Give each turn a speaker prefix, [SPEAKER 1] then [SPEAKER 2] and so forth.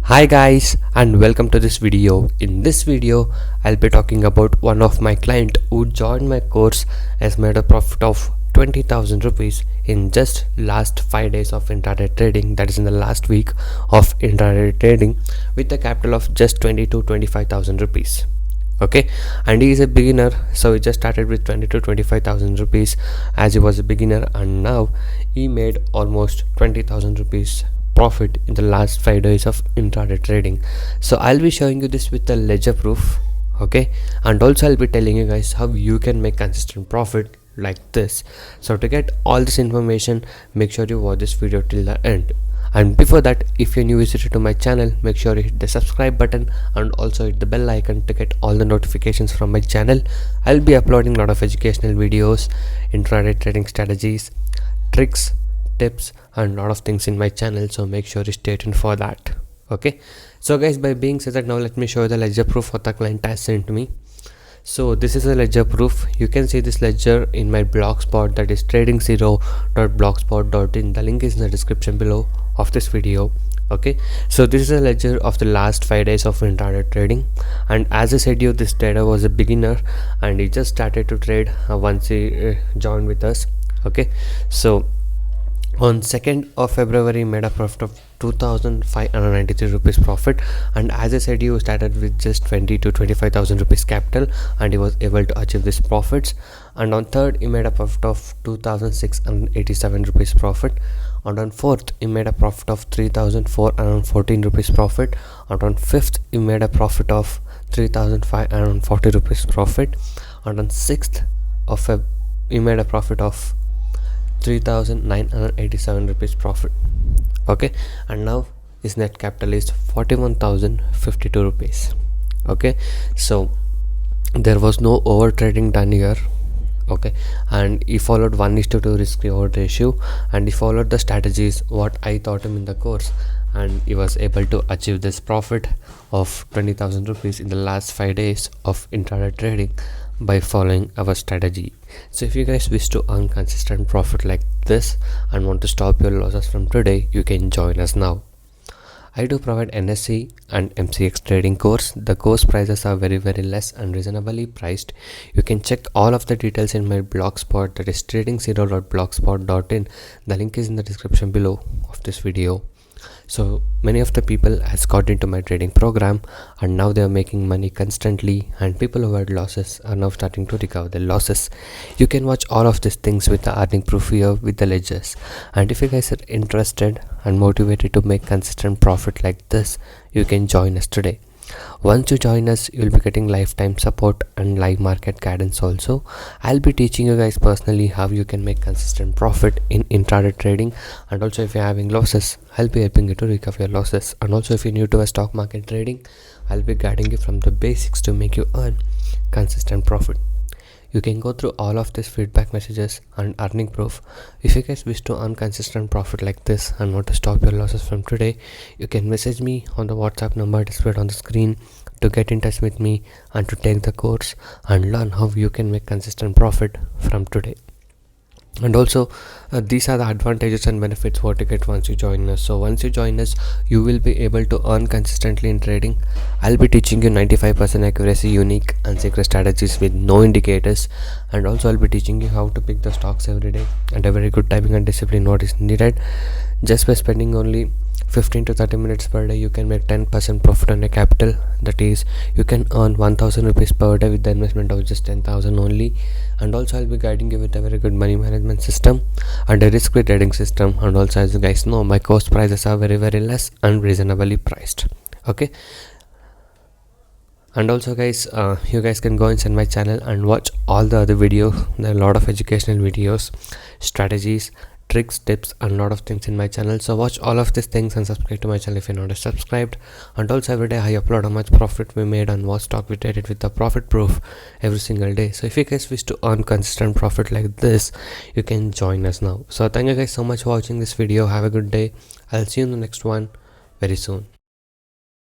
[SPEAKER 1] Hi guys, and welcome to this video. In this video I'll be talking about one of my client who joined my course, has made a profit of 20,000 rupees in just last 5 days of intraday trading, that is in the last week of intraday trading, with a capital of just 20 to 25,000 rupees. Okay, and he is a beginner, so he just started with 20 to 25,000 rupees as he was a beginner, and now he made almost 20,000 rupees profit in the last 5 days of intraday trading. So I'll be showing you this with the ledger proof. Okay, and also I'll be telling you guys how you can make consistent profit like this. So to get all this information, make sure you watch this video till the end. And before that, if you're new visitor to my channel, make sure you hit the subscribe button and also hit the bell icon to get all the notifications from my channel. I'll be uploading a lot of educational videos, intraday trading strategies, tricks, tips and a lot of things in my channel, so make sure you stay tuned for that. Okay, so guys, by being said that, now let me show you the ledger proof what the client has sent me. So this is a ledger proof. You can see this ledger in my blogspot, that is trading0.blogspot.in. the link is in the description below of this video. Okay, so this is a ledger of the last 5 days of intraday trading, and as I said you, this trader was a beginner and he just started to trade once he joined with us. Okay, so on 2nd of February made a profit of 2,593 rupees profit, and as I said you started with just 20 to 25,000 rupees capital and he was able to achieve these profits. And on 3rd he made a profit of 2,687 rupees profit, and on 4th he made a profit of 3,414 rupees profit, and on 5th he made a profit of 3,540 rupees profit, and on 6th of Feb he made a profit of 3,987 rupees profit. Okay, and now his net capital is 41,052 rupees. Okay, so there was no over trading done here. Okay, and he followed 1:2 risk reward ratio, and he followed the strategies what I taught him in the course, and he was able to achieve this profit of 20,000 rupees in the last 5 days of intraday trading by following our strategy. So if you guys wish to earn consistent profit like this and want to stop your losses from today, you can join us now. I do provide NSE and MCX trading course. The course prices are very less and reasonably priced. You can check all of the details in my blogspot, that is trading0.blogspot.in. the link is in the description below of this video. So many of the people has got into my trading program and now they are making money constantly, and people who had losses are now starting to recover their losses. You can watch all of these things with the earning proof here with the ledgers. And if you guys are interested and motivated to make consistent profit like this, you can join us today. Once you join us, you will be getting lifetime support and live market guidance also. I'll be teaching you guys personally how you can make consistent profit in intraday trading, and also if you're having losses, I'll be helping you to recover your losses. And also if you're new to a stock market trading, I'll be guiding you from the basics to make you earn consistent profit. You can go through all of these feedback messages and earning proof. If you guys wish to earn consistent profit like this and want to stop your losses from today, you can message me on the WhatsApp number displayed on the screen to get in touch with me and to take the course and learn how you can make consistent profit from today. And also these are the advantages and benefits what you get once you join us. So once you join us, you will be able to earn consistently in trading. I'll be teaching you 95% accuracy, unique and secret strategies with no indicators, and also I'll be teaching you how to pick the stocks every day, and a very good timing and discipline what is needed. Just by spending only 15 to 30 minutes per day, you can make 10% profit on your capital. That is, you can earn 1,000 rupees per day with the investment of just 10,000 only. And also I'll be guiding you with a very good money management system and a risk-free trading system. And also, as you guys know, my course prices are very less and reasonably priced. Okay, and also guys, you guys can go inside my channel and watch all the other videos. There are a lot of educational videos, strategies, tricks, tips and a lot of things in my channel. So watch all of these things and subscribe to my channel if you're not subscribed. And also every day I upload how much profit we made and what stock we traded with the profit proof every single day. So if you guys wish to earn consistent profit like this, you can join us now. So thank you guys so much for watching this video. Have a good day. I'll see you in the next one very soon.